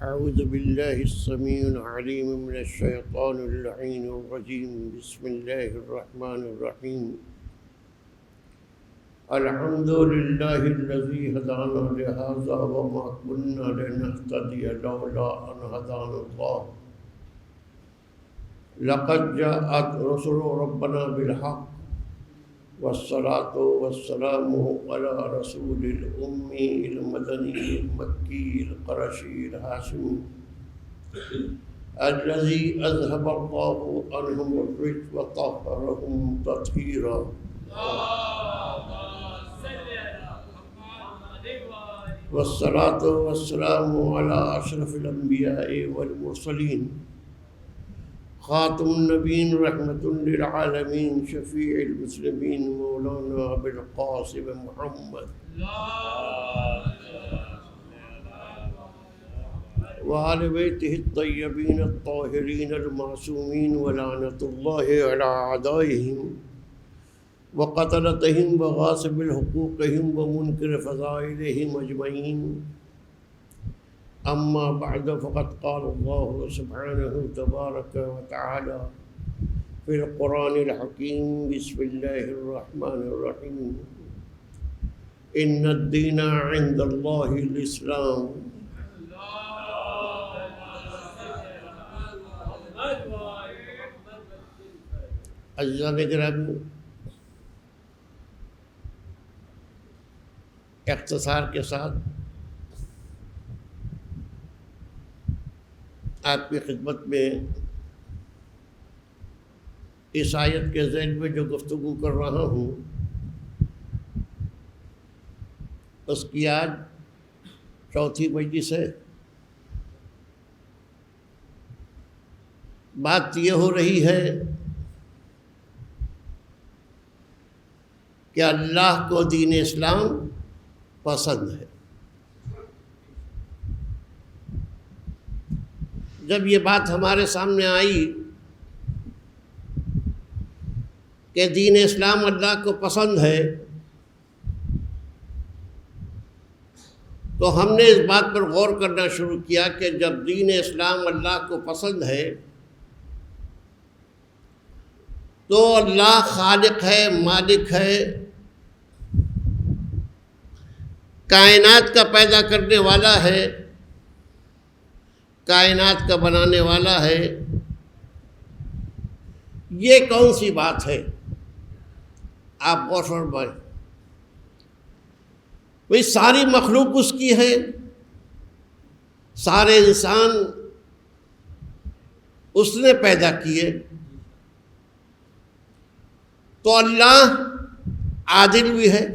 أعوذ بالله السميع العليم من الشيطان اللعين الرجيم. بسم الله الرحمن الرحيم. الحمد لله الذي هدانا لهذا وما كنا لنهتدي لولا أن هدانا الله. لقد جاءت رسل ربنا بالحق والصلاة والسلام على رسول الأمي المدني المكي القرشي الهاشمي الذي أذهب الله عنهم الرجس وطهرهم تطهيرا. والصلاة والسلام على أشرف الأنبياء والمرسلين خاتم النبيين رحمة للعالمين شفيع المسلمين مولانا أبي القاسم محمد وآل بيته الطيبين الطاهرين المعصومين ولعنة الله على أعدائهم وقتلتهم وغاصب حقوقهم ومنكر فضائلهم أجمعين. أما بعد فقد قال الله سبحانه تبارك وتعالى في القرآن الحكيم. بسم الله الرحمن الرحيم. إن الدين عند الله الإسلام. عزیزان گرامی، اختصار کے ساتھ آپ کی خدمت میں اس آیت کے ذیل میں جو گفتگو کر رہا ہوں اس کی آج چوتھی مجلس ہے. بات یہ ہو رہی ہے کہ اللہ کو دین اسلام پسند ہے. جب یہ بات ہمارے سامنے آئی کہ دین اسلام اللہ کو پسند ہے تو ہم نے اس بات پر غور کرنا شروع کیا کہ جب دین اسلام اللہ کو پسند ہے تو اللہ خالق ہے، مالک ہے، کائنات کا پیدا کرنے والا ہے، کائنات کا بنانے والا ہے. یہ کون سی بات ہے؟ آپ غور فرمائیں. بھئی ساری مخلوق اس کی ہے، سارے انسان اس نے پیدا کیے. تو اللہ عادل بھی ہے.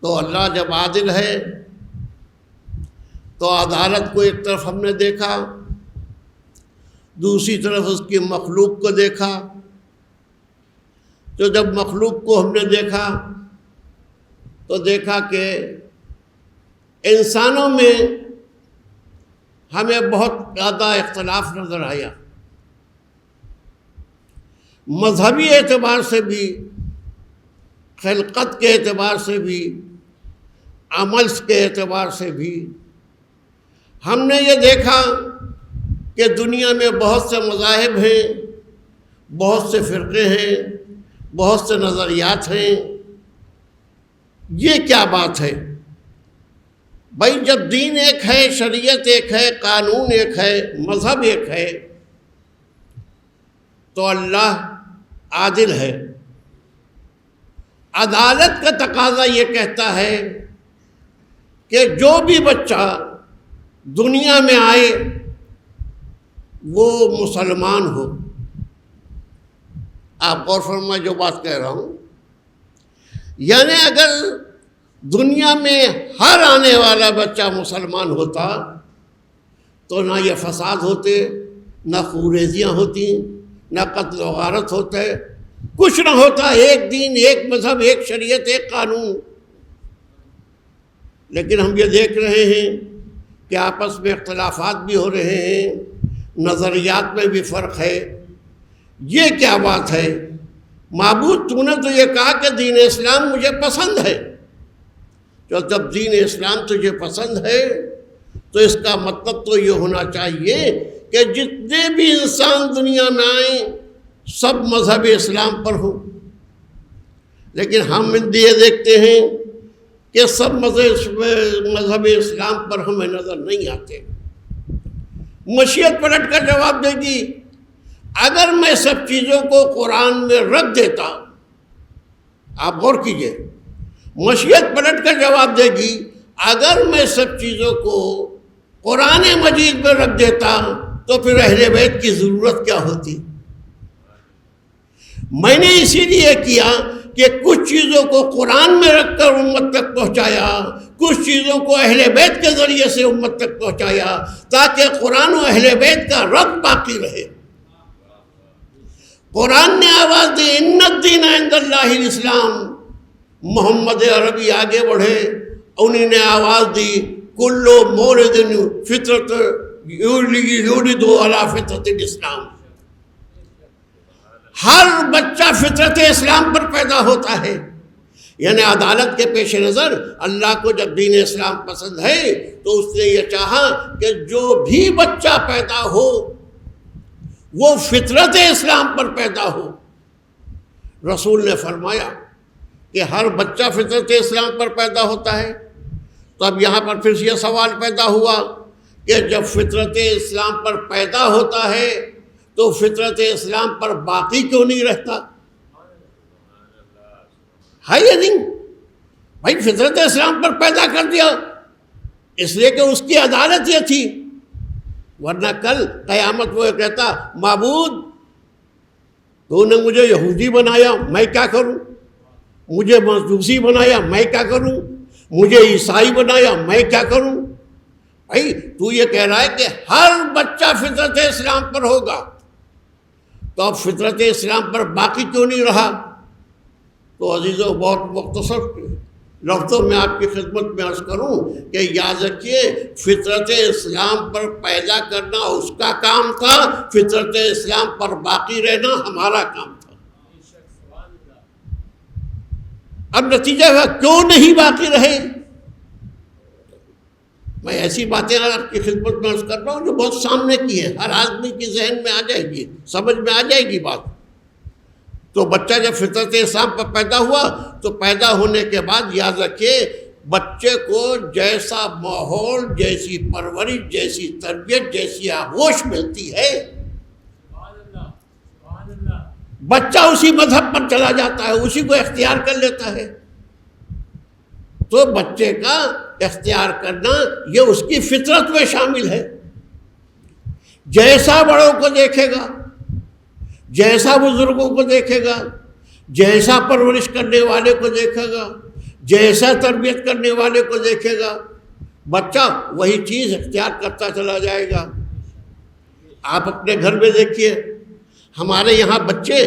تو اللہ جب عادل ہے تو عدالت کو ایک طرف ہم نے دیکھا، دوسری طرف اس کی مخلوق کو دیکھا. تو جب مخلوق کو ہم نے دیکھا تو دیکھا کہ انسانوں میں ہمیں بہت زیادہ اختلاف نظر آیا. مذہبی اعتبار سے بھی، خلقت کے اعتبار سے بھی، عمل کے اعتبار سے بھی. ہم نے یہ دیکھا کہ دنیا میں بہت سے مذاہب ہیں، بہت سے فرقے ہیں، بہت سے نظریات ہیں. یہ کیا بات ہے؟ بھائی جب دین ایک ہے، شریعت ایک ہے، قانون ایک ہے، مذہب ایک ہے تو اللہ عادل ہے. عدالت کا تقاضا یہ کہتا ہے کہ جو بھی بچہ دنیا میں آئے وہ مسلمان ہو. آپ غور فرمائیں جو بات کہہ رہا ہوں. یعنی اگر دنیا میں ہر آنے والا بچہ مسلمان ہوتا تو نہ یہ فساد ہوتے، نہ خوریزیاں ہوتی، نہ قتل و غارت ہوتے، کچھ نہ ہوتا. ایک دین، ایک مذہب، ایک شریعت، ایک قانون. لیکن ہم یہ دیکھ رہے ہیں کہ آپس میں اختلافات بھی ہو رہے ہیں، نظریات میں بھی فرق ہے. یہ کیا بات ہے؟ معبود تو نے تو یہ کہا کہ دین اسلام مجھے پسند ہے، تو جب دین اسلام تجھے پسند ہے تو اس کا مطلب تو یہ ہونا چاہیے کہ جتنے بھی انسان دنیا میں آئیں سب مذہب اسلام پر ہوں. لیکن ہم یہ دیکھتے ہیں کہ سب مذہب اسلام پر ہمیں نظر نہیں آتے. مشیت پلٹ کر جواب دے گی اگر میں سب چیزوں کو قرآن میں رکھ دیتا. آپ غور کیجئے, مشیت پلٹ کر جواب دے گی اگر میں سب چیزوں کو قرآن مجید میں رکھ دیتا تو پھر اہل بیت کی ضرورت کیا ہوتی. میں نے اسی لیے کیا کہ کچھ چیزوں کو قرآن میں رکھ کر امت تک پہنچایا, کچھ چیزوں کو اہل بیت کے ذریعے سے امت تک پہنچایا تاکہ قرآن و اہل بیت کا ربط باقی رہے. قرآن نے آواز دی ان الدین عند اللہ الاسلام, محمد عربی آگے بڑھے, انہوں نے آواز دی کل مولد فطرت یولد علی فطرت الاسلام, ہر بچہ فطرت اسلام پر پیدا ہوتا ہے. یعنی عدالت کے پیش نظر اللہ کو جب دین اسلام پسند ہے تو اس نے یہ چاہا کہ جو بھی بچہ پیدا ہو وہ فطرت اسلام پر پیدا ہو. رسول نے فرمایا کہ ہر بچہ فطرت اسلام پر پیدا ہوتا ہے. تو اب یہاں پر پھر یہ سوال پیدا ہوا کہ جب فطرت اسلام پر پیدا ہوتا ہے تو فطرت اسلام پر باقی کیوں نہیں رہتا؟ ہے یا نہیں بھائی؟ فطرت اسلام پر پیدا کر دیا اس لیے کہ اس کی عدالت یہ تھی, ورنہ کل قیامت وہ کہتا معبود تو نے مجھے یہودی بنایا میں کیا کروں, مجھے مجوسی بنایا میں کیا کروں, مجھے عیسائی بنایا میں کیا کروں. بھائی تو یہ کہہ رہا ہے کہ ہر بچہ فطرت اسلام پر ہوگا, تو اب فطرت اسلام پر باقی کیوں نہیں رہا؟ تو عزیزوں بہت مختصر لفظوں میں آپ کی خدمت میں عرض کروں کہ یاد رکھیے فطرت اسلام پر پیدا کرنا اس کا کام تھا, فطرت اسلام پر باقی رہنا ہمارا کام تھا. اب نتیجہ ہے کیوں نہیں باقی رہے. میں ایسی باتیں آپ کی خدمت میں عرض کر رہا ہوں جو بہت سامنے کی ہے, ہر آدمی کی ذہن میں آ جائے گی, سمجھ میں آ جائے گی بات. تو بچہ جب فطرت اسلام پر پیدا ہوا تو پیدا ہونے کے بعد یاد رکھیے بچے کو جیسا ماحول, جیسی پرورش, جیسی تربیت, جیسی آغوش ملتی ہے بچہ اسی مذہب پر چلا جاتا ہے, اسی کو اختیار کر لیتا ہے. تو بچے کا اختیار کرنا یہ اس کی فطرت میں شامل ہے. جیسا بڑوں کو دیکھے گا, جیسا بزرگوں کو دیکھے گا, جیسا پرورش کرنے والے کو دیکھے گا, جیسا تربیت کرنے والے کو دیکھے گا, بچہ وہی چیز اختیار کرتا چلا جائے گا. آپ اپنے گھر میں دیکھیے, ہمارے یہاں بچے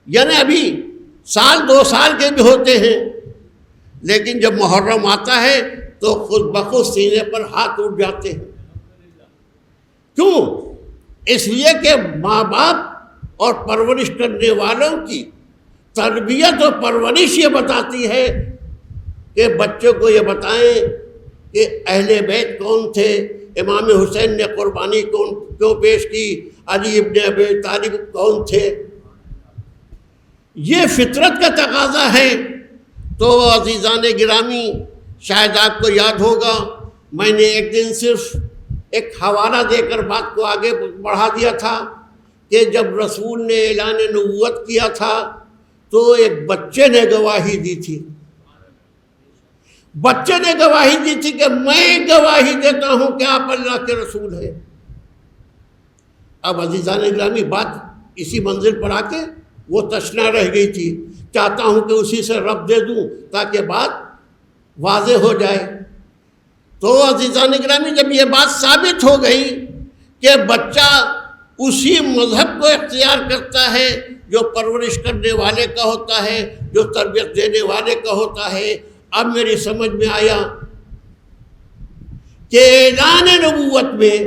یعنی ابھی 1-2 سال کے بھی ہوتے ہیں, لیکن جب محرم آتا ہے تو خود بخود سینے پر ہاتھ اٹھ جاتے ہیں. کیوں؟ اس لیے کہ ماں باپ اور پرورش کرنے والوں کی تربیت اور پرورش یہ بتاتی ہے کہ بچوں کو یہ بتائیں کہ اہل بیت کون تھے, امام حسین نے قربانی کیوں پیش کی, علی ابن ابی طالب کون تھے. یہ فطرت کا تقاضا ہے. تو عزیزان گرامی شاید آپ کو یاد ہوگا میں نے ایک دن صرف ایک حوالہ دے کر بات کو آگے بڑھا دیا تھا کہ جب رسول نے اعلان نبوت کیا تھا تو ایک بچے نے گواہی دی تھی. بچے نے گواہی دی تھی کہ میں گواہی دیتا ہوں کہ آپ اللہ کے رسول ہیں. اب عزیزان گرامی بات اسی منزل پر آ کے وہ تشنا رہ گئی تھی. چاہتا ہوں کہ اسی سے رب دے دوں تاکہ بات واضح ہو جائے. تو عزیزان گرامی جب یہ بات ثابت ہو گئی کہ بچہ اسی مذہب کو اختیار کرتا ہے جو پرورش کرنے والے کا ہوتا ہے, جو تربیت دینے والے کا ہوتا ہے, اب میری سمجھ میں آیا کہ اعلان نبوت میں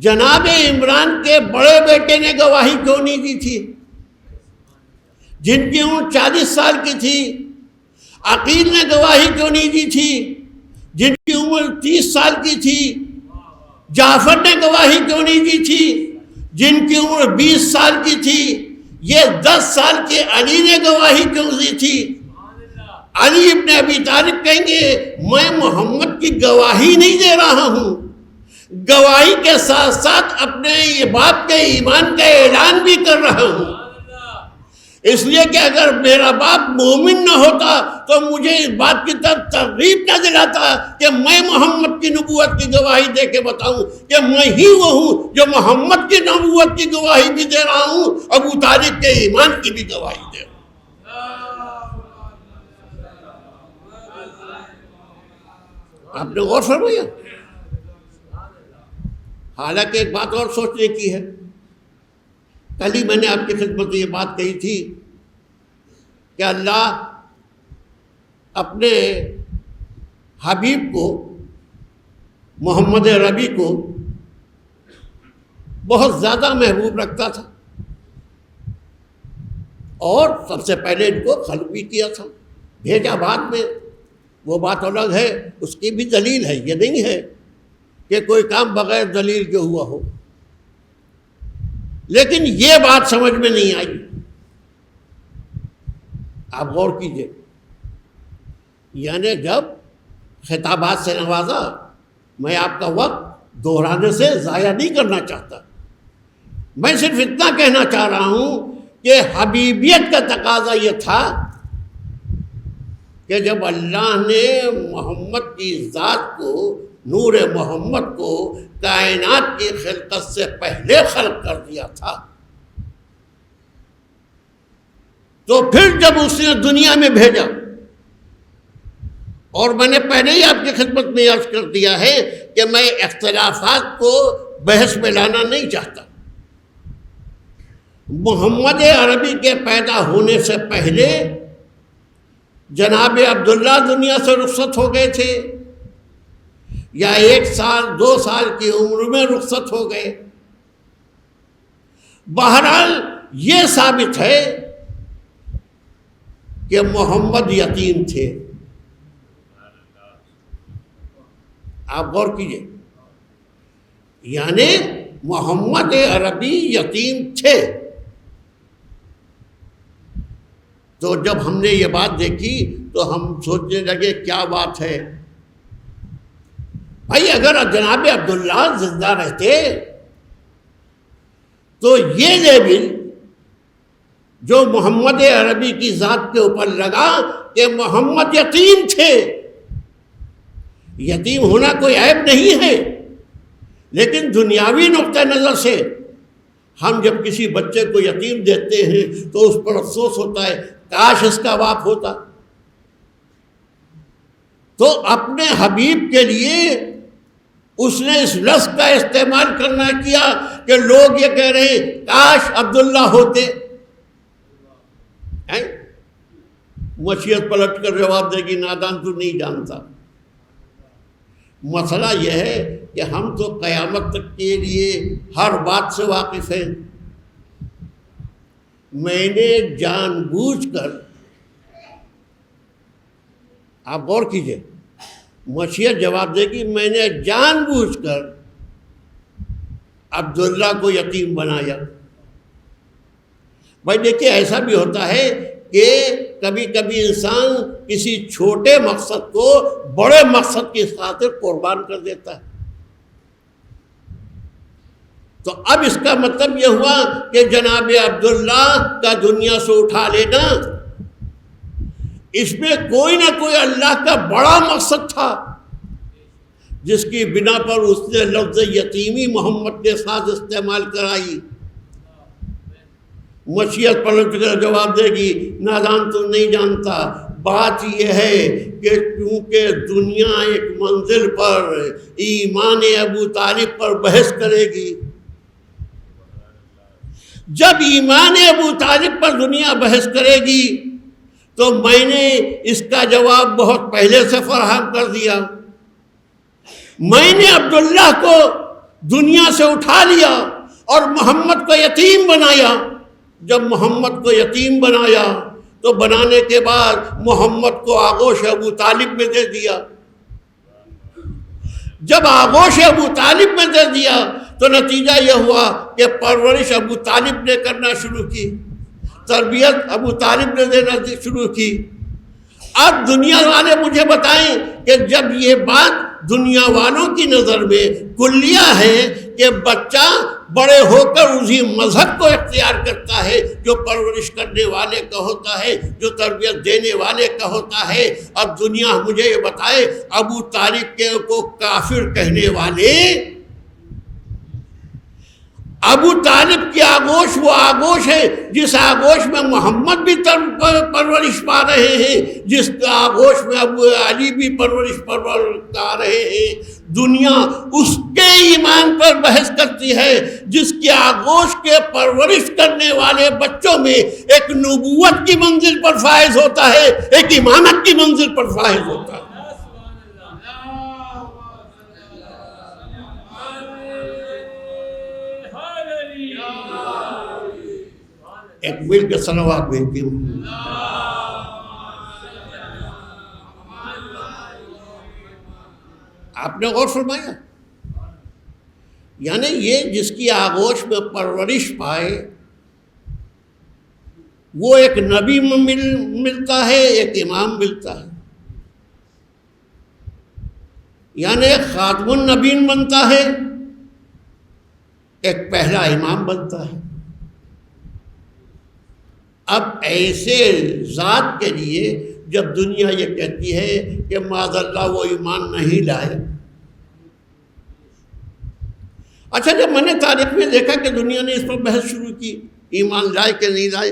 جناب عمران کے بڑے بیٹے نے گواہی کیوں نہیں دی تھی, جن کی عمر 40 سال کی تھی. عقیل نے گواہی کیوں نہیں دی تھی جن کی عمر 30 سال کی تھی؟ جعفر نے گواہی کیوں نہیں دی تھی جن کی عمر 20 سال کی تھی؟ یہ 10 سال کے علی نے گواہی کیوں دی تھی؟ علی ابن ابی طالب کہیں گے میں محمد کی گواہی نہیں دے رہا ہوں، گواہی کے ساتھ ساتھ اپنے باپ کے ایمان کا اعلان بھی کر رہا ہوں، اس لیے کہ اگر میرا باپ مومن نہ ہوتا تو مجھے اس بات کی طرف ترغیب نہ دلاتا کہ میں محمد کی نبوت کی گواہی دے کے بتاؤں کہ میں ہی وہ ہوں جو محمد کی نبوت کی گواہی بھی دے رہا ہوں، ابو طالب کے ایمان کی بھی گواہی دے رہا ہوں۔ آپ نے غور فرمایا؟ حالانکہ ایک بات اور سوچنے کی ہے، کل ہی میں نے آپ کی خدمت میں یہ بات کہی تھی کہ اللہ اپنے حبیب کو، محمد عربی کو بہت زیادہ محبوب رکھتا تھا اور سب سے پہلے ان کو خلق بھی کیا تھا، بھیجا بعد میں، وہ بات الگ ہے، اس کی بھی دلیل ہے، یہ نہیں ہے کہ کوئی کام بغیر دلیل کے ہوا ہو، لیکن یہ بات سمجھ میں نہیں آئی۔ آپ غور کیجئے، یعنی جب خطابات سے نوازا، میں آپ کا وقت دہرانے سے ضائع نہیں کرنا چاہتا، میں صرف اتنا کہنا چاہ رہا ہوں کہ حبیبیت کا تقاضا یہ تھا کہ جب اللہ نے محمد کی ذات کو، نور محمد کو کائنات کی خلقت سے پہلے خلق کر دیا تھا، تو پھر جب اس نے دنیا میں بھیجا، اور میں نے پہلے ہی آپ کی خدمت میں عرض کر دیا ہے کہ میں اختلافات کو بحث میں لانا نہیں چاہتا، محمد عربی کے پیدا ہونے سے پہلے جناب عبداللہ دنیا سے رخصت ہو گئے تھے یا 1 سال 2 سال کی عمر میں رخصت ہو گئے، بہرحال یہ ثابت ہے کہ محمد یتیم تھے۔ آپ غور کیجئے، یعنی محمد عربی یتیم تھے۔ تو جب ہم نے یہ بات دیکھی تو ہم سوچنے لگے کیا بات ہے بھائی، اگر جناب عبداللہ زندہ رہتے تو یہ لیبل جو محمد عربی کی ذات کے اوپر لگا کہ محمد یتیم تھے، یتیم ہونا کوئی عیب نہیں ہے، لیکن دنیاوی نقطہ نظر سے ہم جب کسی بچے کو یتیم دیتے ہیں تو اس پر افسوس ہوتا ہے، کاش اس کا باپ ہوتا۔ تو اپنے حبیب کے لیے اس نے اس لفظ کا استعمال کرنا کیا کہ لوگ یہ کہہ رہے ہیں کاش عبداللہ ہوتے۔ مشیت پلٹ کر جواب دے گی نادان تو نہیں جانتا۔ مسئلہ یہ ہے کہ ہم تو قیامت تک کے لیے ہر بات سے واقف ہیں۔ میں نے جان بوجھ کر، آپ غور کیجئے، مشیت جواب دے گی میں نے جان بوجھ کر عبداللہ کو یتیم بنایا۔ بھائی دیکھیے، ایسا بھی ہوتا ہے کہ کبھی کبھی انسان کسی چھوٹے مقصد کو بڑے مقصد کی خاطر قربان کر دیتا ہے۔ تو اب اس کا مطلب یہ ہوا کہ جناب عبداللہ کا دنیا سے اٹھا لینا، اس میں کوئی نہ کوئی اللہ کا بڑا مقصد تھا، جس کی بنا پر اس نے لفظ یتیمی محمد کے ساتھ استعمال کرائی۔ مشیت پلٹ کر جواب دے گی نادان تو نہیں جانتا۔ بات یہ ہے کہ چونکہ دنیا ایک منزل پر ایمان ابو طالب پر بحث کرے گی، جب ایمان ابو طالب پر دنیا بحث کرے گی تو میں نے اس کا جواب بہت پہلے سے فراہم کر دیا۔ میں نے عبداللہ کو دنیا سے اٹھا لیا اور محمد کو یتیم بنایا۔ جب محمد کو یتیم بنایا تو بنانے کے بعد محمد کو آغوش ابو طالب میں دے دیا. جب آغوش ابو طالب میں دے دیا تو نتیجہ یہ ہوا کہ پرورش ابو طالب نے کرنا شروع کی، تربیت ابو طالب نے دینا شروع کی. اب دنیا والے مجھے بتائیں کہ جب یہ بات دنیا والوں کی نظر میں کلیہ ہے کہ بچہ بڑے ہو کر اسی مذہب کو اختیار کرتا ہے جو پرورش کرنے والے کا ہوتا ہے، جو تربیت دینے والے کا ہوتا ہے، اب دنیا مجھے یہ بتائے ابو طالب کو کافر کہنے والے، ابو طالب کی آغوش وہ آغوش ہے جس آغوش میں محمد بھی پرورش پا رہے ہیں، جس آغوش میں ابو علی بھی پرورش پا رہے ہیں. دنیا اس کے ایمان پر بحث کرتی ہے جس کی آغوش کے پرورش کرنے والے بچوں میں ایک نبوت کی منزل پر فائز ہوتا ہے، ایک امامت کی منزل پر فائز ہوتا ہے. ایک مل کے صلوات بھیجتی ہوں. آپ نے غور فرمایا؟ یعنی یہ جس کی آغوش میں پرورش پائے وہ ایک نبی ملتا ہے، ایک امام ملتا ہے، یعنی ایک خاتم النبیین بنتا ہے، ایک پہلا امام بنتا ہے. اب ایسے ذات کے لیے جب دنیا یہ کہتی ہے کہ معاذ اللہ وہ ایمان نہیں لائے، اچھا جب میں نے تاریخ میں دیکھا کہ دنیا نے اس پر بحث شروع کی ایمان لائے کہ نہیں لائے،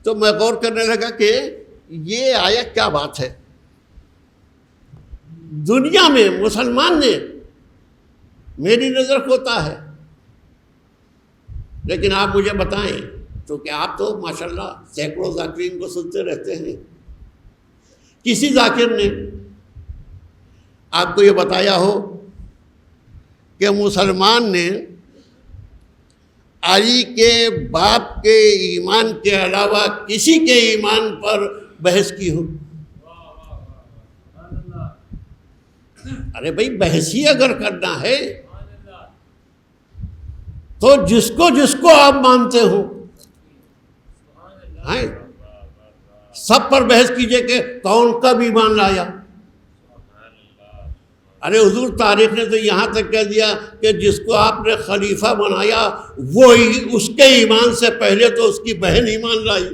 تو میں غور کرنے لگا کہ یہ آیا کیا بات ہے. دنیا میں مسلمان نے میری نظر ہوتا ہے، لیکن آپ مجھے بتائیں تو کہ آپ تو ماشاءاللہ سینکڑوں ذاکرین کو سنتے رہتے ہیں، کسی ذاکر نے آپ کو یہ بتایا ہو کہ مسلمان نے علی کے باپ کے ایمان کے علاوہ کسی کے ایمان پر بحث کی ہو؟ ارے بھائی بحث ہی اگر کرنا ہے تو جس کو آپ مانتے ہو سب پر بحث کیجئے کہ کون کب ایمان لایا. ارے حضور تاریخ نے تو یہاں تک کہہ دیا کہ جس کو آپ نے خلیفہ بنایا وہ اس کے ایمان سے پہلے تو اس کی بہن ایمان لائی.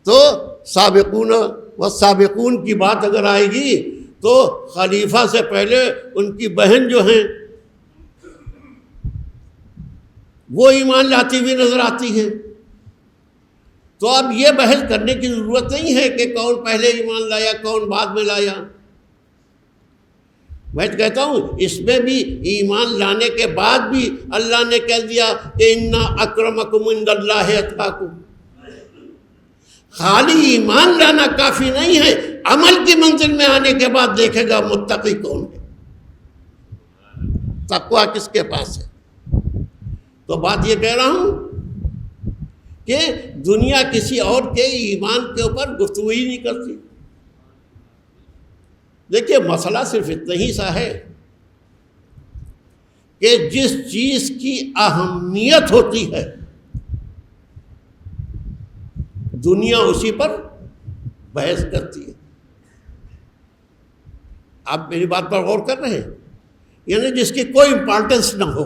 تو سابقون و سابقون کی بات اگر آئے گی تو خلیفہ سے پہلے ان کی بہن جو ہیں وہ ایمان لاتی ہوئی نظر آتی ہے. تو اب یہ بحث کرنے کی ضرورت نہیں ہے کہ کون پہلے ایمان لایا کون بعد میں لایا. میں کہتا ہوں اس میں بھی ایمان لانے کے بعد بھی اللہ نے کہہ دیا کہ اِنَّ أَكْرَمَكُمْ عِنْدَ اللَّهِ أَتْقَاكُمْ. خالی ایمان لانا کافی نہیں ہے، عمل کی منزل میں آنے کے بعد دیکھے گا متقی کون ہے، تقویٰ کس کے پاس ہے. تو بات یہ کہہ رہا ہوں کہ دنیا کسی اور کے ایمان کے اوپر گفتگو ہی نہیں کرتی. دیکھیے مسئلہ صرف اتنا ہی سا ہے کہ جس چیز کی اہمیت ہوتی ہے دنیا اسی پر بحث کرتی ہے. آپ میری بات پر غور کر رہے ہیں؟ یعنی جس کی کوئی امپورٹنس نہ ہو،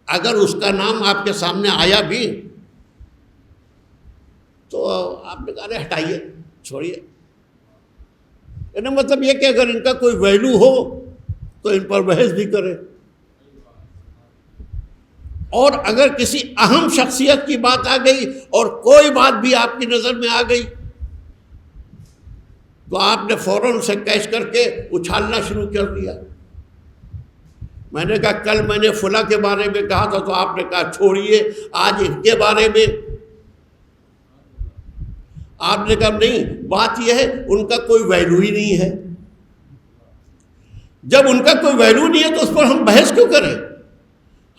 اگر اس کا نام آپ کے سامنے آیا بھی تو آپ نے کہا ہٹائیے چھوڑیے. یعنی مطلب یہ کہ اگر ان کا کوئی ویلیو ہو تو ان پر بحث بھی کرے، اور اگر کسی اہم شخصیت کی بات آ گئی اور کوئی بات بھی آپ کی نظر میں آ گئی تو آپ نے فوراً اسے کیچ کر کے اچھالنا شروع کر دیا. میں نے کہا کل میں نے فلاں کے بارے میں کہا تھا تو آپ نے کہا چھوڑیے آج ان کے بارے میں. آپ نے کہا نہیں، بات یہ ہے ان کا کوئی ویلیو ہی نہیں ہے. جب ان کا کوئی ویلیو نہیں ہے تو اس پر ہم بحث کیوں کریں؟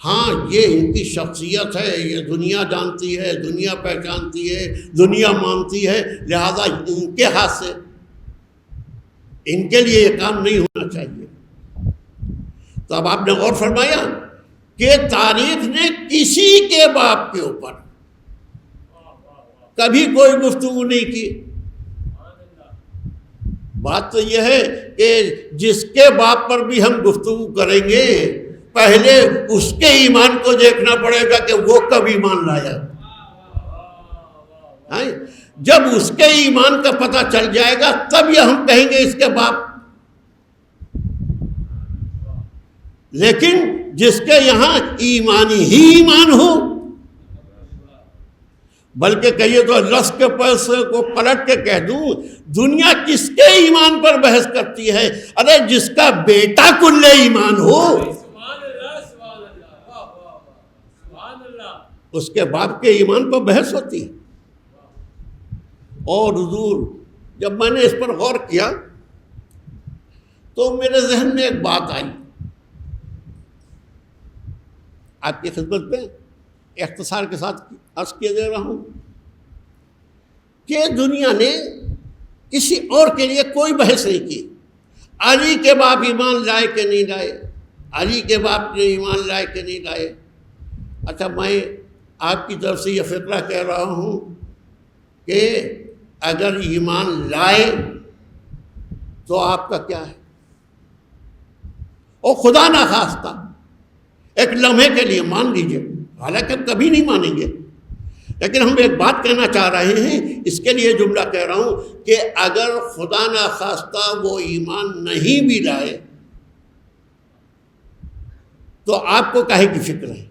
ہاں یہ ان کی شخصیت ہے، یہ دنیا جانتی ہے، دنیا پہچانتی ہے، دنیا مانتی ہے، لہذا ان کے ہاتھ سے ان کے لیے یہ کام نہیں ہونا چاہیے۔ تو اب آپ نے غور فرمایا کہ تاریخ نے کسی کے باپ کے اوپر کبھی کوئی گفتگو نہیں کی۔ بات تو یہ ہے کہ جس کے باپ پر بھی ہم گفتگو کریں گے پہلے اس کے ایمان کو دیکھنا پڑے گا کہ وہ کب ایمان لایا۔ جب اس کے ایمان کا پتہ چل جائے گا تب یہ ہم کہیں گے اس کے باپ۔ لیکن جس کے یہاں ایمانی ہی ایمان ہو، بلکہ کہیے تو رس کے پیسے کو پلٹ کے کہہ دوں، دنیا کس کے ایمان پر بحث کرتی ہے؟ ارے جس کا بیٹا کل ایمان ہو اس کے باپ کے ایمان پر بحث ہوتی ہے۔ اور حضور جب میں نے اس پر غور کیا تو میرے ذہن میں ایک بات آئی، آپ کی خدمت میں اختصار کے ساتھ عرض کیے دے رہا ہوں کہ دنیا نے کسی اور کے لیے کوئی بحث نہیں کی۔ علی کے باپ ایمان لائے کہ نہیں لائے، علی کے باپ نے ایمان لائے کہ نہیں لائے۔ اچھا میں آپ کی طرف سے یہ فقرہ کہہ رہا ہوں کہ اگر ایمان لائے تو آپ کا کیا ہے؟ اور خدا نہ خواستہ ایک لمحے کے لیے مان لیجئے، حالانکہ ہم کبھی نہیں مانیں گے، لیکن ہم ایک بات کہنا چاہ رہے ہیں، اس کے لیے جملہ کہہ رہا ہوں کہ اگر خدا نہ خواستہ وہ ایمان نہیں بھی لائے تو آپ کو کاہے کی فکر ہے؟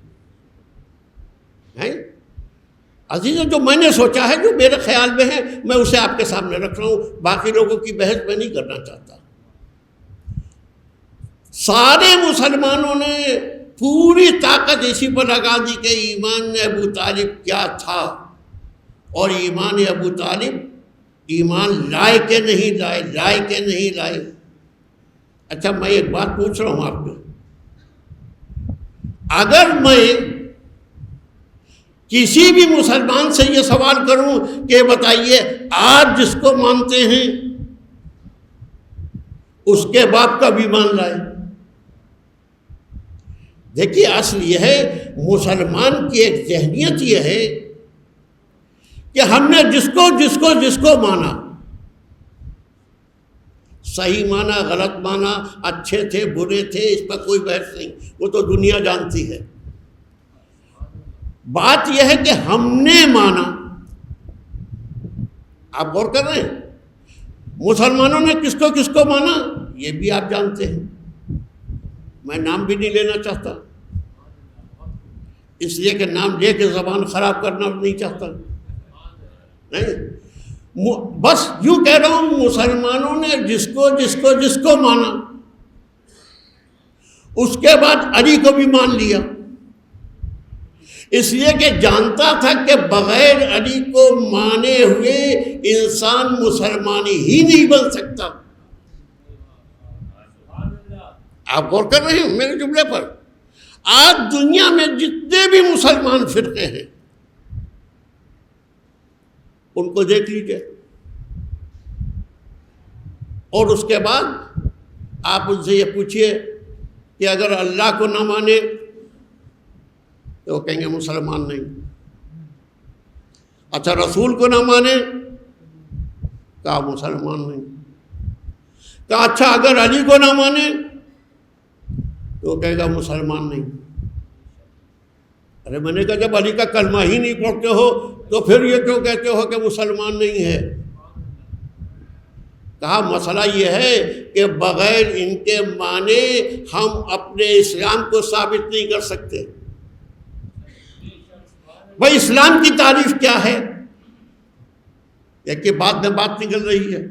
عزیزوں جو میں نے سوچا ہے، جو میرے خیال میں ہے، میں اسے آپ کے سامنے رکھ رہا ہوں، باقی لوگوں کی بحث میں نہیں کرنا چاہتا۔ سارے مسلمانوں نے پوری طاقت اسی پر لگا دی کہ ایمان ابو طالب کیا تھا، اور ایمان ابو طالب ایمان لائے کہ نہیں لائے، لائے کہ نہیں لائے۔ اچھا میں ایک بات پوچھ رہا ہوں آپ کو، اگر میں کسی بھی مسلمان سے یہ سوال کروں کہ بتائیے آپ جس کو مانتے ہیں اس کے باپ کا بھی مان لائے، دیکھیے اصل یہ ہے، مسلمان کی ایک ذہنیت یہ ہے کہ ہم نے جس کو مانا، صحیح مانا غلط مانا، اچھے تھے برے تھے، اس پر کوئی بحث نہیں، وہ تو دنیا جانتی ہے۔ بات یہ ہے کہ ہم نے مانا۔ آپ غور کر رہے ہیں مسلمانوں نے کس کو مانا، یہ بھی آپ جانتے ہیں، میں نام بھی نہیں لینا چاہتا، اس لیے کہ نام لے کے زبان خراب کرنا نہیں چاہتا، نہیں، بس یوں کہہ رہا ہوں مسلمانوں نے جس کو مانا، اس کے بعد علی کو بھی مان لیا، اس لیے کہ جانتا تھا کہ بغیر علی کو مانے ہوئے انسان مسلمان ہی نہیں بن سکتا۔ آپ غور کر رہے ہیں میرے جملے پر؟ آج دنیا میں جتنے بھی مسلمان فرقے ہیں ان کو دیکھ لیجئے، اور اس کے بعد آپ ان سے یہ پوچھئے کہ اگر اللہ کو نہ مانے تو وہ کہیں گے مسلمان نہیں۔ اچھا رسول کو نہ مانے، کہا مسلمان نہیں۔ کہا اچھا اگر علی کو نہ مانے تو وہ کہے گا مسلمان نہیں۔ ارے میں نے کہا جب علی کا کلمہ ہی نہیں پڑھتے ہو تو پھر یہ کیوں کہتے ہو کہ مسلمان نہیں ہے؟ کہا مسئلہ یہ ہے کہ بغیر ان کے مانے ہم اپنے اسلام کو ثابت نہیں کر سکتے۔ بھائی اسلام کی تعریف کیا ہے؟ ایک بعد میں بات نکل رہی ہے،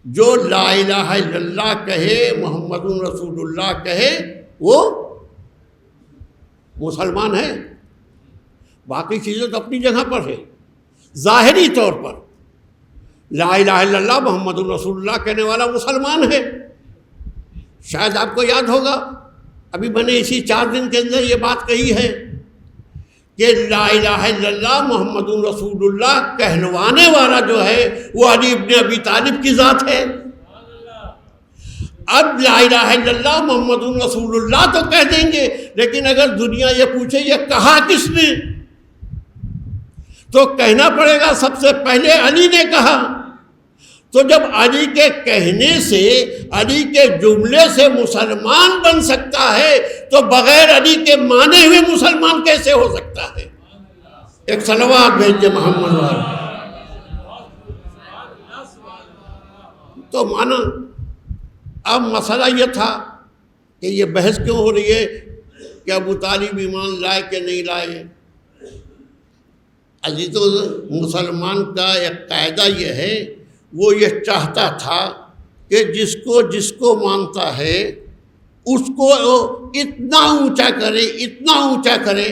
جو لا الہ الا اللہ کہے، محمد رسول اللہ کہے، وہ مسلمان ہے۔ باقی چیزیں تو اپنی جگہ پر ہے، ظاہری طور پر لا الہ الا اللہ محمد رسول اللہ کہنے والا مسلمان ہے۔ شاید آپ کو یاد ہوگا ابھی میں نے اسی 4 دن کے اندر یہ بات کہی ہے کہ لا الہ الا اللہ محمد رسول اللہ کہلوانے والا جو ہے وہ علی ابن ابی طالب کی ذات ہے۔ اب لا الہ الا اللہ محمد رسول اللہ تو کہہ دیں گے، لیکن اگر دنیا یہ پوچھے یہ کہا کس نے، تو کہنا پڑے گا سب سے پہلے علی نے کہا۔ تو جب علی کے کہنے سے، علی کے جملے سے مسلمان بن سکتا ہے تو بغیر علی کے مانے ہوئے مسلمان کیسے ہو سکتا ہے؟ ایک صلوات بھیج دے محمد والے۔ تو مانا اب مسئلہ یہ تھا کہ یہ بحث کیوں ہو رہی ہے کہ ابو طالب ایمان لائے کہ نہیں لائے۔ عزیز مسلمان کا ایک قاعدہ یہ ہے، وہ یہ چاہتا تھا کہ جس کو مانتا ہے اس کو اتنا اونچا کرے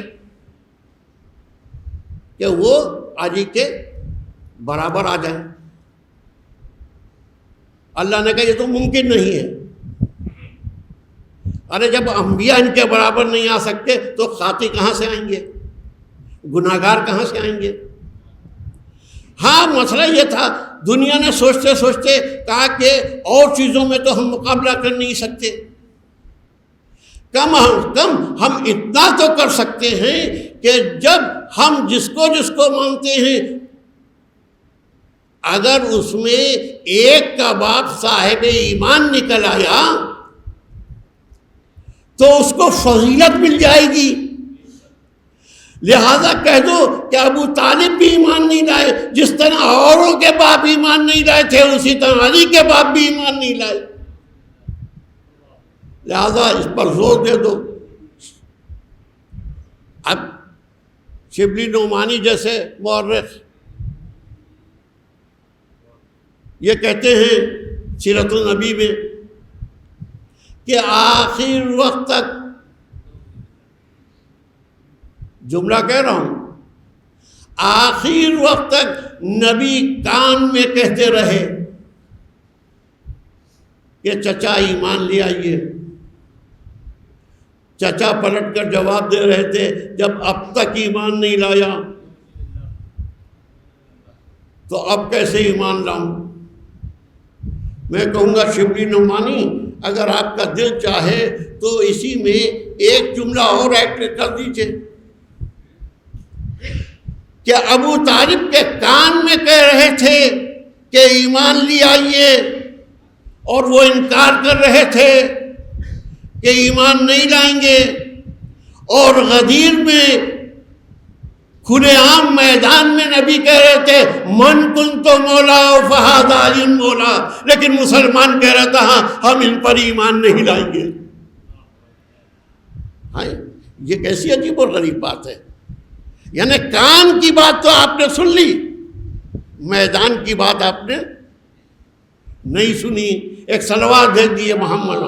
کہ وہ علی کے برابر آ جائے۔ اللہ نے کہا یہ تو ممکن نہیں ہے۔ ارے جب انبیاء ان کے برابر نہیں آ سکتے تو خاطی کہاں سے آئیں گے، گناہگار کہاں سے آئیں گے؟ ہاں مسئلہ یہ تھا، دنیا نے سوچتے سوچتے کہا کہ اور چیزوں میں تو ہم مقابلہ کر نہیں سکتے، کم ہم اتنا تو کر سکتے ہیں کہ جب ہم جس کو مانتے ہیں اگر اس میں ایک کا باپ صاحب ایمان نکل آیا تو اس کو فضیلت مل جائے گی۔ لہذا کہہ دو کہ ابو طالب بھی ایمان نہیں لائے، جس طرح اوروں کے باپ ایمان نہیں لائے تھے اسی طرح علی کے باپ بھی ایمان نہیں لائے، لہذا اس پر زور دے دو۔ اب شبلی نعمانی جیسے مورخ یہ کہتے ہیں سیرت النبی میں کہ آخر وقت تک، جملہ کہہ رہا ہوں، آخر وقت تک نبی کان میں کہتے رہے کہ چچا ایمان لے آئیے۔ چچا پلٹ کر جواب دے رہے تھے جب اب تک ایمان نہیں لایا تو اب کیسے ایمان لاؤں؟ میں کہوں گا شبلی نعمانی اگر آپ کا دل چاہے تو اسی میں ایک جملہ اور ایڈ کر دیجئے کہ ابو طالب کے کان میں کہہ رہے تھے کہ ایمان لے آئیے اور وہ انکار کر رہے تھے کہ ایمان نہیں لائیں گے، اور غدیر میں کھلے عام میدان میں نبی کہہ رہے تھے من کنت مولا فہذا علی مولا، لیکن مسلمان کہہ رہا تھا ہاں ہم ان پر ایمان نہیں لائیں گے۔ ہاں یہ کیسی عجیب اور غریب بات ہے، یعنی کان کی بات تو آپ نے سن لی، میدان کی بات آپ نے نہیں سنی۔ ایک صلوات بھیج دیے محمد۔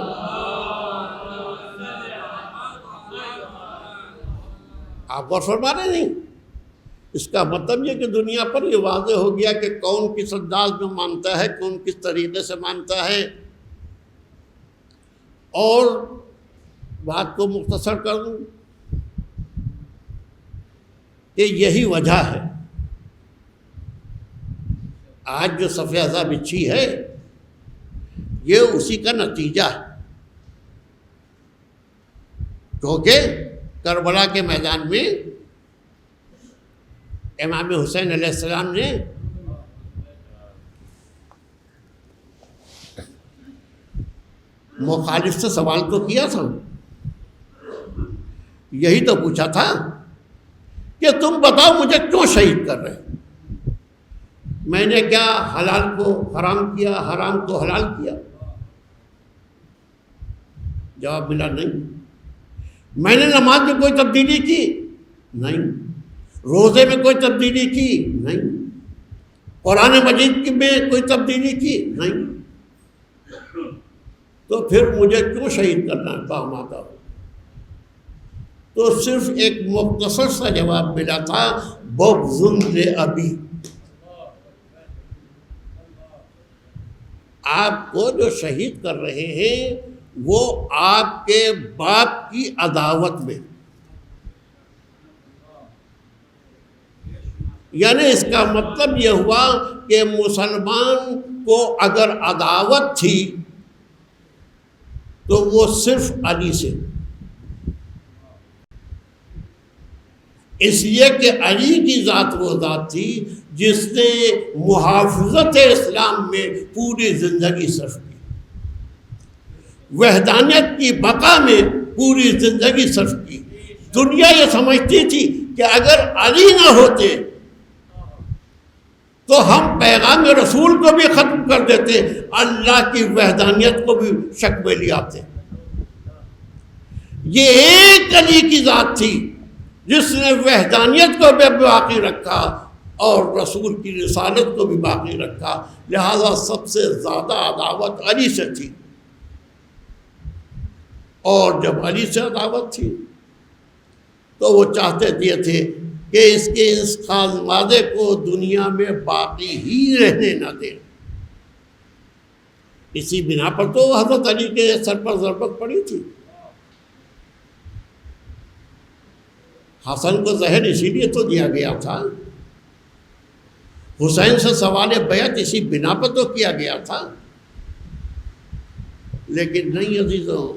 آپ غور فرما رہے نہیں؟ اس کا مطلب یہ کہ دنیا پر یہ واضح ہو گیا کہ کون کس انداز میں مانتا ہے، کون کس طریقے سے مانتا ہے۔ اور بات کو مختصر کر دوں کہ یہی وجہ ہے آج جو صف ازا بچھی ہے یہ اسی کا نتیجہ ہے، کیونکہ کربلا کے میدان میں امام حسین علیہ السلام نے مخالف سے سوال تو کیا تھا، یہی تو پوچھا تھا کہ تم بتاؤ مجھے کیوں شہید کر رہے، میں نے کیا حلال کو حرام کیا، حرام کو حلال کیا؟ جواب ملا نہیں۔ میں نے نماز میں کوئی تبدیلی کی؟ نہیں۔ روزے میں کوئی تبدیلی کی؟ نہیں۔ قرآن مجید میں کوئی تبدیلی کی؟ نہیں۔ تو پھر مجھے کیوں شہید کرنا ہے باہماتا ہو؟ تو صرف ایک مختصر سا جواب ملا تھا، بغض لأبی۔ آپ کو جو شہید کر رہے ہیں وہ آپ کے باپ کی عداوت میں، یعنی اس کا مطلب یہ ہوا کہ مسلمان کو اگر عداوت تھی تو وہ صرف علی سے، اس لیے کہ علی کی ذات وہ ذات تھی جس نے محافظت اسلام میں پوری زندگی صرف کی، وحدانیت کی بقا میں پوری زندگی صرف کی۔ دنیا یہ سمجھتی تھی کہ اگر علی نہ ہوتے تو ہم پیغام رسول کو بھی ختم کر دیتے، اللہ کی وحدانیت کو بھی شک میں لے آتے۔ یہ ایک علی کی ذات تھی جس نے وحدانیت کو بھی باقی رکھا اور رسول کی رسالت کو بھی باقی رکھا، لہذا سب سے زیادہ عداوت علی سے تھی، اور جب علی سے عداوت تھی تو وہ چاہتے یہ تھے کہ اس کے اس خادمادے کو دنیا میں باقی ہی رہنے نہ دیں۔ اسی بنا پر تو حضرت علی کے سر پر ضربت پڑی تھی۔ حسن کو زہر اسی لیے تو دیا گیا تھا، حسین سے سوال بیعت اسی بنا پر تو کیا گیا تھا، لیکن نہیں عزیزوں،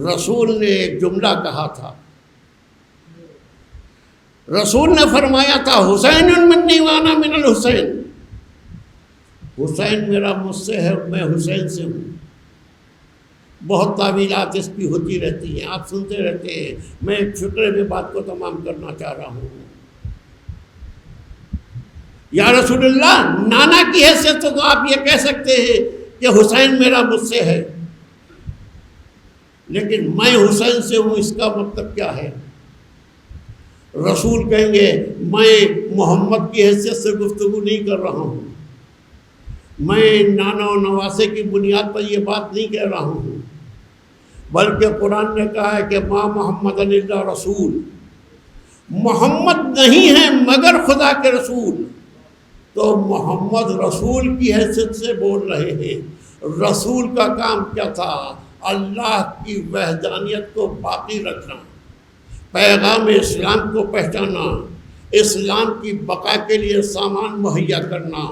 رسول نے ایک جملہ کہا تھا، رسول نے فرمایا تھا حسین منی وانا من الحسین، حسین میرا مجھ سے ہے اور میں حسین سے ہوں۔ بہت تعویلات اس کی ہوتی رہتی ہیں، آپ سنتے رہتے ہیں، میں ایک فقرے میں بات کو تمام کرنا چاہ رہا ہوں۔ یا رسول اللہ، نانا کی حیثیت سے تو آپ یہ کہہ سکتے ہیں کہ حسین میرا مجھ سے ہے، لیکن میں حسین سے ہوں، اس کا مطلب کیا ہے؟ رسول کہیں گے میں محمد کی حیثیت سے گفتگو نہیں کر رہا ہوں، میں نانا و نواسے کی بنیاد پر یہ بات نہیں کہہ رہا ہوں، بلکہ قرآن نے کہا ہے کہ ما محمد الا رسول، محمد نہیں ہے مگر خدا کے رسول، تو محمد رسول کی حیثیت سے بول رہے ہیں۔ رسول کا کام کیا تھا؟ اللہ کی وحدانیت کو باقی رکھنا، پیغام اسلام کو پہچانا، اسلام کی بقا کے لیے سامان مہیا کرنا۔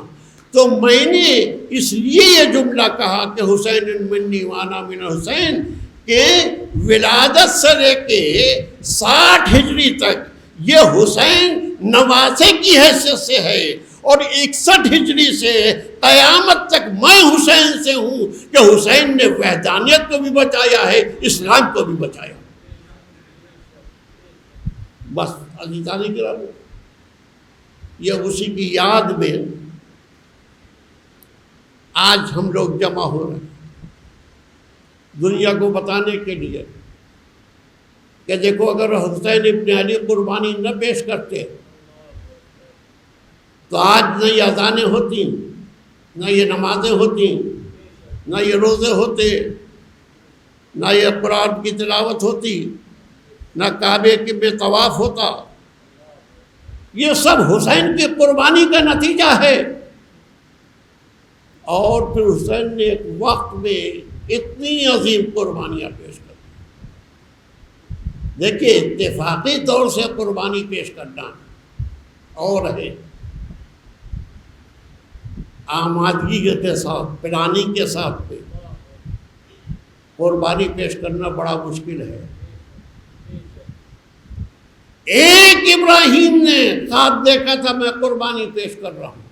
تو میں نے اس لیے یہ جملہ کہا کہ حسین منی وانا من حسین، کہ ولادت سے لے کے 60 ہجری تک یہ حسین نواسے کی حیثیت سے ہے، اور 61 ہجری سے قیامت تک میں حسین سے ہوں کہ حسین نے وحدانیت کو بھی بچایا ہے، اسلام کو بھی بچایا۔ بس عزیزان کرام، یہ اسی کی یاد میں آج ہم لوگ جمع ہو رہے ہیں، دنیا کو بتانے کے لیے کہ دیکھو اگر حسین ابن علی قربانی نہ پیش کرتے تو آج نہ یہ اذانیں ہوتی، نہ یہ نمازیں ہوتی، نہ یہ روزے ہوتے، نہ یہ قرآن کی تلاوت ہوتی، نہ کعبے کے بے طواف ہوتا۔ یہ سب حسین کی قربانی کا نتیجہ ہے۔ اور پھر حسین نے ایک وقت میں اتنی عظیم قربانیاں پیش کر دی۔ دیکھیے، اتفاقی طور سے قربانی پیش کرنا اور ہے آمادگی کے ساتھ، پلاننگ کے ساتھ پہ قربانی پیش کرنا بڑا مشکل ہے۔ ایک ابراہیم نے خواب دیکھا تھا میں قربانی پیش کر رہا ہوں،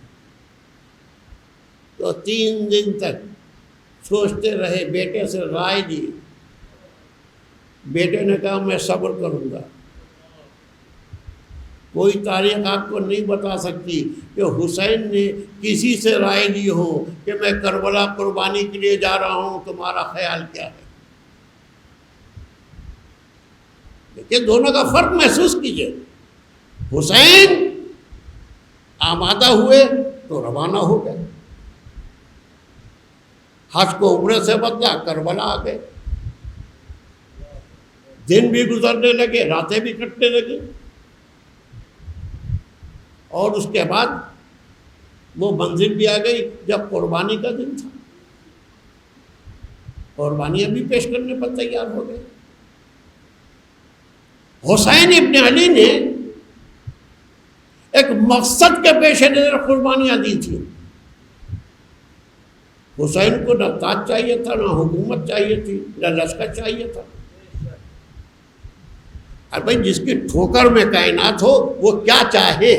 تو 3 دن تک سوچتے رہے، بیٹے سے رائے دی، بیٹے نے کہا میں صبر کروں گا۔ کوئی تاریخ آپ کو نہیں بتا سکتی کہ حسین نے کسی سے رائے لی ہو کہ میں کربلا قربانی کے لیے جا رہا ہوں، تمہارا خیال کیا ہے؟ کہ دونوں کا فرق محسوس کیجئے۔ حسین آمادہ ہوئے تو روانہ ہو گئے، حج کو عمرے سے بدلا، کربلا آ گئے، دن بھی گزرنے لگے، راتیں بھی کٹنے لگے، اور اس کے بعد وہ منزل بھی آ گئی جب قربانی کا دن تھا۔ قربانیاں بھی پیش کرنے پر تیار ہو گئے۔ حسین ابن علی نے ایک مقصد کے پیش نظر قربانیاں دی تھی۔ حسین کو نہ تاج چاہیے تھا، نہ حکومت چاہیے تھی، نہ لشکر چاہیے تھا۔ اور بھائی جس کی ٹھوکر میں کائنات ہو وہ کیا چاہے؟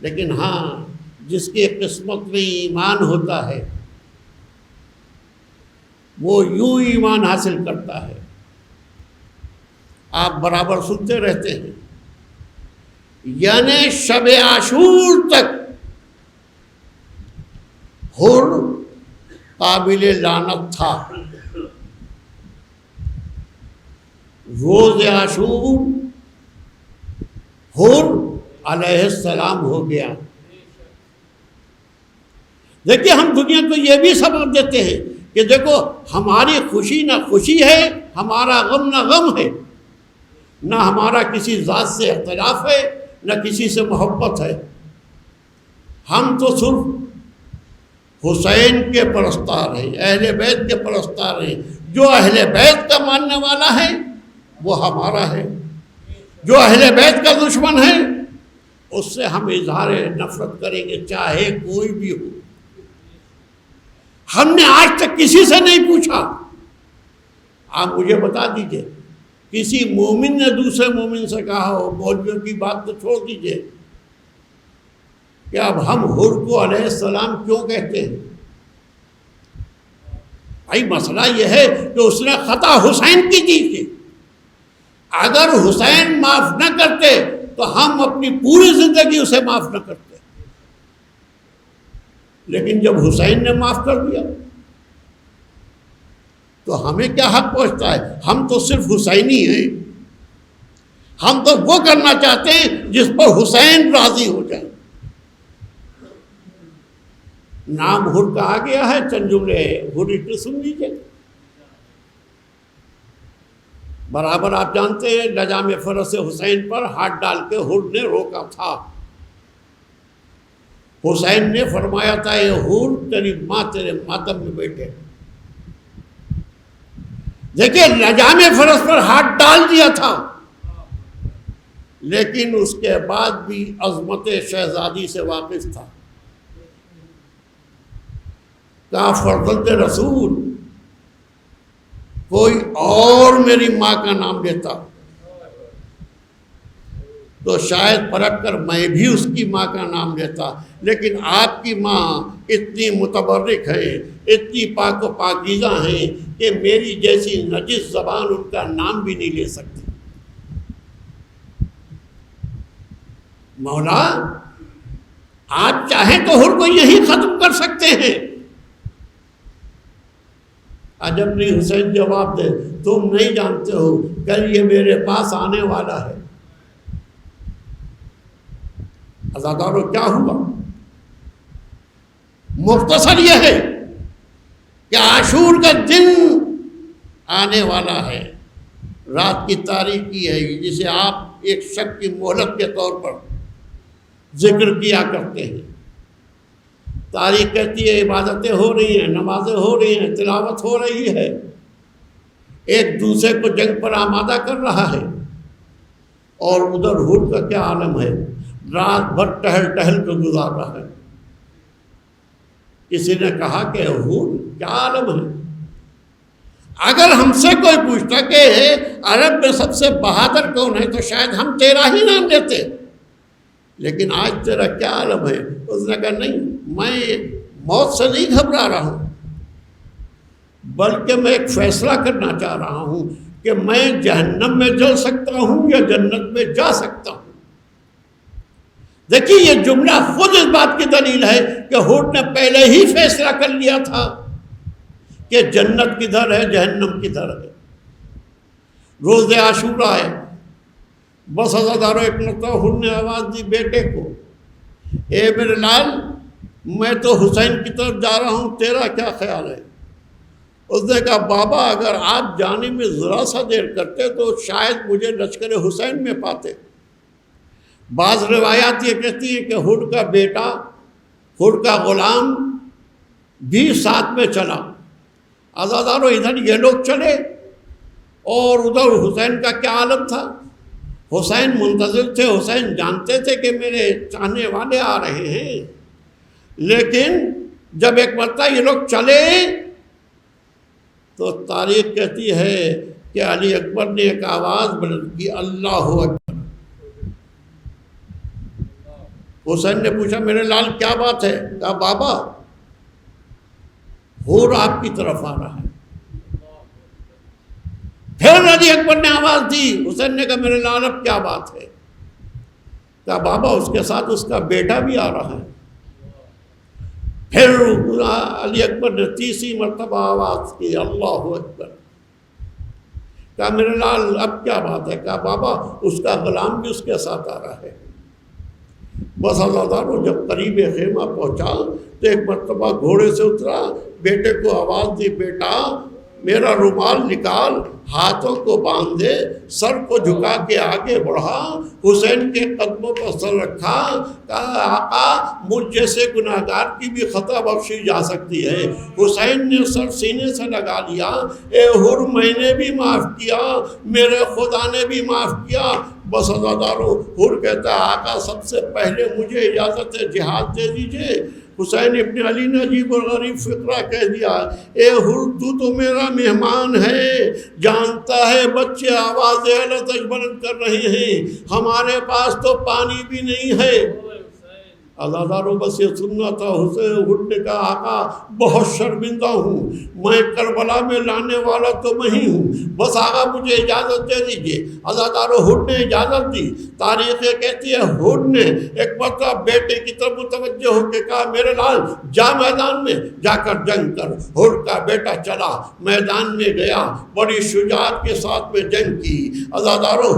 لیکن ہاں جس کی قسمت میں ایمان ہوتا ہے وہ یوں ایمان حاصل کرتا ہے۔ آپ برابر سنتے رہتے ہیں، یعنی شب عاشور تک حر قابل لعنت تھا، روز عاشور حر علیہ السلام ہو گیا۔ دیکھیے ہم دنیا کو یہ بھی سبق دیتے ہیں کہ دیکھو ہماری خوشی نہ خوشی ہے، ہمارا غم نہ غم ہے، نہ ہمارا کسی ذات سے اختلاف ہے، نہ کسی سے محبت ہے۔ ہم تو صرف حسین کے پرستار ہیں، اہل بیت کے پرستار ہیں۔ جو اہل بیت کا ماننے والا ہے وہ ہمارا ہے، جو اہل بیت کا دشمن ہے اس سے ہم اظہار نفرت کریں گے، چاہے کوئی بھی ہو۔ ہم نے آج تک کسی سے نہیں پوچھا، آپ مجھے بتا دیجئے کسی مومن نے دوسرے مومن سے کہا ہو، مولویوں کی بات تو چھوڑ دیجئے، کہ اب ہم حر کو علیہ السلام کیوں کہتے ہیں؟ بھائی مسئلہ یہ ہے کہ اس نے خطا حسین کی تھی۔ اگر حسین معاف نہ کرتے تو ہم اپنی پوری زندگی اسے معاف نہ کرتے، لیکن جب حسین نے معاف کر دیا تو ہمیں کیا حق پہنچتا ہے؟ ہم تو صرف حسینی ہیں، ہم تو وہ کرنا چاہتے ہیں جس پر حسین راضی ہو جائے۔ نام حر کہا گیا ہے، چند جملے حر سن لیجیے۔ برابر آپ جانتے ہیں لجام فرس حسین پر ہاتھ ڈال کے حر نے روکا تھا۔ حسین نے فرمایا تھا اے حور تیری ماں تیرے ماتم میں بیٹھے۔ دیکھیں لجام فرس پر ہاتھ ڈال دیا تھا، لیکن اس کے بعد بھی عظمت شہزادی سے واقف تھا۔ کہا فرزند رسول کوئی اور میری ماں کا نام لیتا تو شاید پلٹ کر میں بھی اس کی ماں کا نام لیتا، لیکن آپ کی ماں اتنی متبرک ہیں، اتنی پاک و پاکیزہ ہیں کہ میری جیسی نجس زبان ان کا نام بھی نہیں لے سکتی۔ مولا آپ چاہیں تو حر کو یہی ختم کر سکتے ہیں۔ عجب نہیں حسین جواب دے، تم نہیں جانتے ہو کل یہ میرے پاس آنے والا ہے۔ عزادارو کیا ہوا؟ مختصر یہ ہے کہ عاشور کا دن آنے والا ہے، رات کی تاریکی ہے، جسے آپ ایک شک کی مہلت کے طور پر ذکر کیا کرتے ہیں۔ تاریخ کہتی ہے عبادتیں ہو رہی ہیں، نمازیں ہو رہی ہیں، تلاوت ہو رہی ہے، ایک دوسرے کو جنگ پر آمادہ کر رہا ہے، اور ادھر حر کا کیا عالم ہے، رات بھر ٹہل ٹہل کر گزار رہا ہے۔ کسی نے کہا کہ حر کیا عالم ہے؟ اگر ہم سے کوئی پوچھتا کہ عرب میں سب سے بہادر کون ہے تو شاید ہم تیرا ہی نام لیتے، لیکن آج تیرا کیا عالم ہے؟ اس نے کہا نہیں، میں موت سے نہیں گھبرا رہا ہوں، بلکہ میں ایک فیصلہ کرنا چاہ رہا ہوں کہ میں جہنم میں جل سکتا ہوں یا جنت میں جا سکتا ہوں۔ دیکھیے یہ جملہ خود اس بات کی دلیل ہے کہ حر نے پہلے ہی فیصلہ کر لیا تھا کہ جنت کدھر ہے، جہنم کدھر ہے۔ روز عاشورا ہے، بس عزادارو ایک نقطہ حر نے آواز دی بیٹے کو، اے میرے لال میں تو حسین کی طرف جا رہا ہوں، تیرا کیا خیال ہے؟ اس نے کہا بابا اگر آپ جانے میں ذرا سا دیر کرتے تو شاید مجھے لشکر حسین میں پاتے۔ بعض روایات یہ کہتی ہیں کہ حر کا بیٹا، حر کا غلام بھی ساتھ میں چلا۔ عزادارو ادھر یہ لوگ چلے اور ادھر حسین کا کیا عالم تھا۔ حسین منتظر تھے، حسین جانتے تھے کہ میرے چاہنے والے آ رہے ہیں، لیکن جب ایک مرتبہ یہ لوگ چلے تو تاریخ کہتی ہے کہ علی اکبر نے ایک آواز بلند کی، اللہ اکبر۔ حسین نے پوچھا میرے لال کیا بات ہے؟ کہا بابا حور آپ کی طرف آ رہا ہے۔ پھر علی اکبر نے آواز دی، حسین نے کہا میرے لال اب کیا بات ہے؟ کہا بابا اس کے ساتھ اس کا بیٹا بھی آ رہا ہے۔ پھر علی اکبر نے تیسری مرتبہ آواز کی، اللہ اکبر۔ کہا میرے لال اب کیا بات ہے؟ کہا بابا اس کا غلام بھی اس کے ساتھ آ رہا ہے۔ بس عزادارو جب قریب خیمہ پہنچا تو ایک مرتبہ گھوڑے سے اترا، بیٹے کو آواز دی، بیٹا میرا رومال نکال، ہاتھوں کو باندھ دے، سر کو جھکا کے آگے بڑھا، حسین کے قدموں پر سر رکھا، کہا آقا مجھ جیسے گناہگار کی بھی خطا بخشی جا سکتی ہے۔ حسین نے سر سینے سے لگا لیا، اے حر میں نے بھی معاف کیا، میرے خدا نے بھی معاف کیا۔ بس عزادارو حر کہتا ہے آقا سب سے پہلے مجھے اجازت ہے جہاد دے دیجئے۔ حسین ابن علی نے عجیب اور غریب فقرہ کہہ دیا، اے حر تو میرا مہمان ہے، جانتا ہے بچے آواز اعلیٰ تک بلند کر رہے ہیں، ہمارے پاس تو پانی بھی نہیں ہے۔ عزادارو بس یہ سننا تھا۔ حسین حر نے کہا آقا بہت شرمندہ ہوں، میں کربلا میں لانے والا تو میں ہی ہوں، بس آقا مجھے اجازت دے دیجئے۔ عزادارو حر نے اجازت دی۔ تاریخ یہ کہتی ہے حر نے ایک مرتبہ بیٹے کی طرف متوجہ ہو کے کہا میرے لال جا میدان میں جا کر جنگ کر۔ حر کا بیٹا چلا میدان میں گیا، بڑی شجاعت کے ساتھ میں جنگ کی۔ عزادارو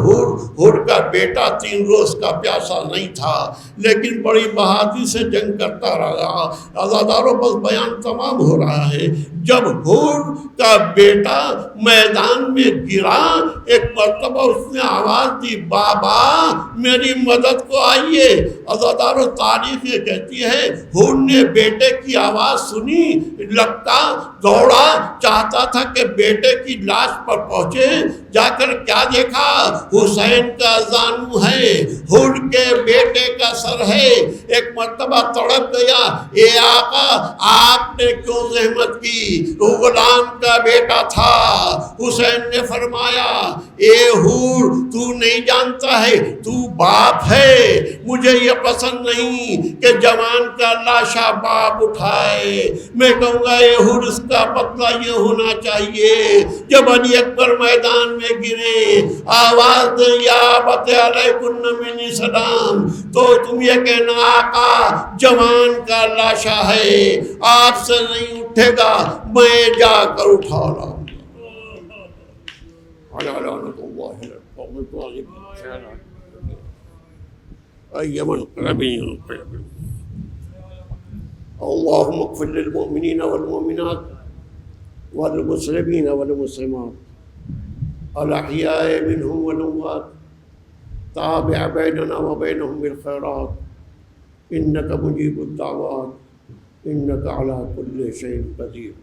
حر کا بیٹا 3 روز کا پیاسا نہیں تھا، لیکن بڑی بہادری سے جنگ کرتا رہا۔ عزادارو بس بیان تمام ہو رہا ہے۔ جب حر کا بیٹا میدان میں گرا، ایک مرتبہ اس نے آواز دی بابا میری مدد کو آئیے۔ عزادارو تاریخ یہ کہتی ہے حر نے بیٹے کی آواز سنی، لگتا دوڑا، چاہتا تھا کہ بیٹے کی لاش پر پہنچے، جا کر کیا دیکھا حسین کا زانو ہے، حر کے بیٹے کا سر ہے۔ ایک مرتبہ تڑپ گیا، اے آقا آپ نے کیوں زحمت کی، وہ غلام کا بیٹا تھا۔ حسین نے فرمایا اے حر تو نہیں جانتا ہے تو باپ ہے، مجھے یہ پسند نہیں کہ جوان کا لاشا باپ اٹھائے۔ میں کہوں گا اے حر اس کا بدلہ یہ ہونا چاہیے جب علی اکبر میدان میں گرے، آواز دے یا ابت علیکن منی سلام، تو تم یہ کہنا آقا جوان کا لاشا ہے، آپ سے نہیں اٹھے گا، میں جا کر اٹھا رہا ہوں۔ اللهم اغفر للمؤمنين والمؤمنات والمسلمين والمسلمات الأحياء منهم والأموات، تابع بيننا وبينهم بالخيرات إنك مجيب الدعوات إنك على كل شيء قدير۔